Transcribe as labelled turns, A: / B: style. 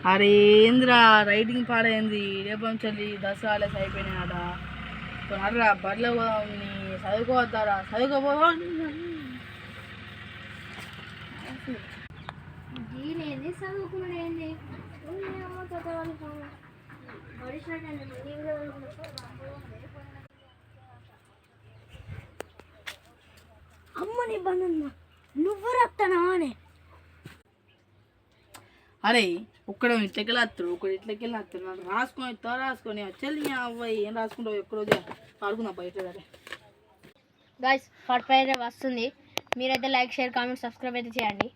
A: అరే ఏంద్రా రైటింగ్ పాడైంది రేపు నుంచి దసరాలేసి అయిపోయినాయట అర్రా బర్లో చదువుకోవద్దారా చదువుకోపోవా
B: దీనేంది చదువుకున్నాడు ఏంది అమ్మని బంధన్నా నువ్వు రక్తానా అని
A: అరే ఒక్కడే ఇట్లకెళ్ళి వస్తాడు ఒకటి ఇట్లకెళ్ళి వస్తాడు నాకు రాసుకొని చెల్లి అవ్వయి ఏం రాసుకుంటావు ఎక్కడో ఆడుకుందాం బయట సరే
B: గైస్ 45 వస్తుంది మీరైతే లైక్ షేర్ కామెంట్ సబ్స్క్రైబ్ అయితే చేయండి